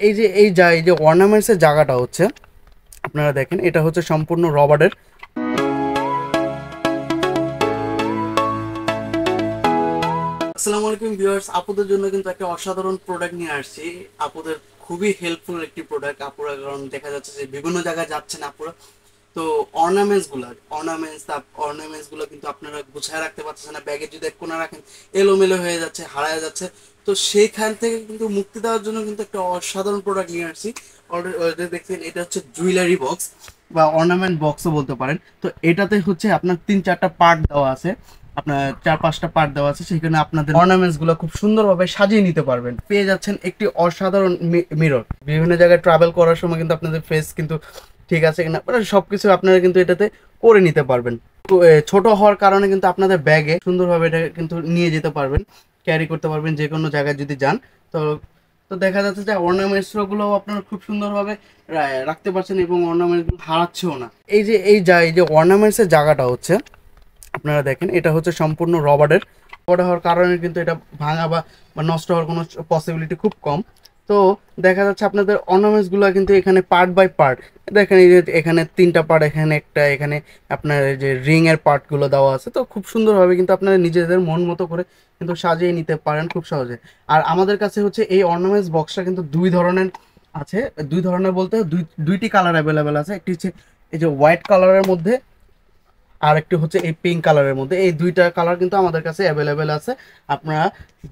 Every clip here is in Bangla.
এই যে অর্নামেন্টসের জায়গাটা হচ্ছে আপনারা দেখেন, এটা হচ্ছে সম্পূর্ণ রবারের। আসসালামু আলাইকুম ভিউয়ার্স, আপুদের জন্য কিন্তু একটা অসাধারণ প্রোডাক্ট নিয়ে আসছি। আপুদের খুবই হেল্পফুল একটি প্রোডাক্ট। আপুরা কারণ দেখা যাচ্ছে যে বিভিন্ন জায়গায় যাচ্ছেন আপুরা, তো অর্নামেন্টস গুলো কিন্তু আপনারা গুছায় রাখতে পারছেন না, ব্যাগে যদি এক কোণা রাখেন এলোমেলো হয়ে যাচ্ছে, হারায় যাচ্ছে। তো সেইখান থেকে কিন্তু মুক্তি দেওয়ার জন্য কিন্তু একটা অসাধারণ প্রোডাক্ট নিয়ে আসছি। অলরেডি দেখছেন, এটা হচ্ছে জুয়েলারি বক্স বা অর্নামেন্ট বক্সও বলতে পারেন। তো এটাতে হচ্ছে আপনার 3-4টা পার্ট দেওয়া আছে, আপনার 4-5টা পার্ট দেওয়া আছে। সেখানে আপনাদের অর্নামেন্টস গুলো খুব সুন্দরভাবে সাজিয়ে নিতে পারবেন। পেয়ে যাচ্ছেন একটি অসাধারণ মিরর। বিভিন্ন জায়গায় ট্রাভেল করার সময় কিন্তু আপনাদের ফেস কিন্তু ঠিক আছে কিনা মানে সবকিছু আপনারা কিন্তু এটাতে করে নিতে পারবেন। তো ছোট হওয়ার কারণে কিন্তু আপনাদের ব্যাগে সুন্দরভাবে এটা কিন্তু নিয়ে যেতে পারবেন, ক্যারি করতে পারবেন যে কোনো জায়গায় যদি যান। তো তো দেখা যাচ্ছে যে অর্নামেন্টস গুলোও আপনারা খুব সুন্দরভাবে রাখতে পারছেন এবং অর্নামেন্টস হারাচ্ছেও না। এই যে অর্নামেন্টসের জায়গাটা হচ্ছে আপনারা দেখেন, এটা হচ্ছে সম্পূর্ণ রবারের। রবারের হওয়ার কারণে কিন্তু এটা ভাঙা বা নষ্ট হওয়ার কোনো পসিবিলিটি খুব কম। তো দেখা যাচ্ছে আপনাদের অর্নামেন্টসগুলো কিন্তু এখানে পার্ট বাই পার্ট দেখেন, এই যে এখানে 3টা পার্ট, এখানে একটা, এখানে আপনার এই যে রিং এর পার্টগুলো দেওয়া আছে। তো খুব সুন্দরভাবে কিন্তু আপনারা নিজেদের মন মতো করে কিন্তু সাজিয়ে নিতে পারেন খুব সহজে। আর আমাদের কাছে হচ্ছে এই অর্নামেন্টস বক্সটা কিন্তু দুই ধরনের আছে। দুই ধরনের বলতে দুইটি কালার অ্যাভেলেবেল আছে। একটি হচ্ছে এই যে হোয়াইট কালারের মধ্যে, আর একটি হচ্ছে এই পিঙ্ক কালারের মধ্যে। এই দুইটা কালার কিন্তু আমাদের কাছে অ্যাভেলেবেল আছে। আপনারা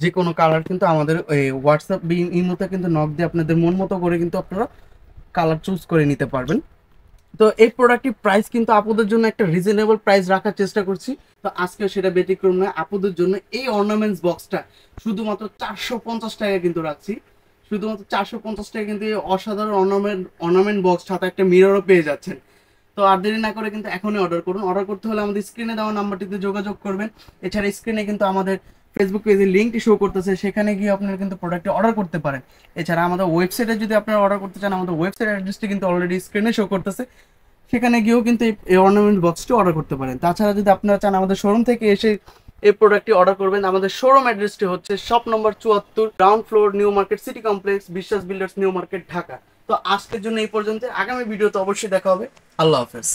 যে কোনো কালার কিন্তু আমাদের এই হোয়াটসঅ্যাপ ইমোতে কিন্তু নক দিয়ে আপনাদের মন মতো করে কিন্তু আপনারা কালার চুজ করে নিতে পারবেন। তো এই প্রোডাক্টটির প্রাইস কিন্তু আপুদের জন্য একটা রিজনেবল প্রাইস রাখার চেষ্টা করছি। তো আজকে সেটা ব্যতিক্রম নয়, আপুদের জন্য এই অর্নামেন্টস বক্সটা শুধুমাত্র 450 টাকা কিন্তু রাখছি। শুধুমাত্র 450 টাকা কিন্তু এই অসাধারণ অর্নামেন্ট বক্স সাথে একটা মিররও পেয়ে যাচ্ছেন। তো আর দেরি না করে কিন্তু এখনই অর্ডার করুন। অর্ডার করতে হলে আমাদের স্ক্রিনে দেওয়া নাম্বারটিতে যোগাযোগ করবেন। এছাড়া স্ক্রিনে কিন্তু আমাদের ফেসবুক পেজের লিঙ্কটি শো করতেছে, সেখানে গিয়ে আপনারা কিন্তু প্রোডাক্টটি অর্ডার করতে পারেন। এছাড়া আমাদের ওয়েবসাইটে যদি আপনারা অর্ডার করতে চান, আমাদের ওয়েবসাইট অ্যাড্রেসটি কিন্তু অলরেডি স্ক্রিনে শো করতেছে, সেখানে গিয়েও কিন্তু এই অর্নামেন্ট বক্সটি অর্ডার করতে পারেন। তাছাড়া যদি আপনারা চান আমাদের শোরুম থেকে এসে এই প্রোডাক্টটি অর্ডার করবেন, আমাদের শোরুম অ্যাড্রেসটি হচ্ছে shop number 74, ground floor, new market city complex, বিশ্বাস বিল্ডার্স, নিউ মার্কেট, ঢাকা। তো আজকের জন্য এই পর্যন্ত। আগামী ভিডিওতে অবশ্যই দেখা হবে। আল্লাহ হাফেজ।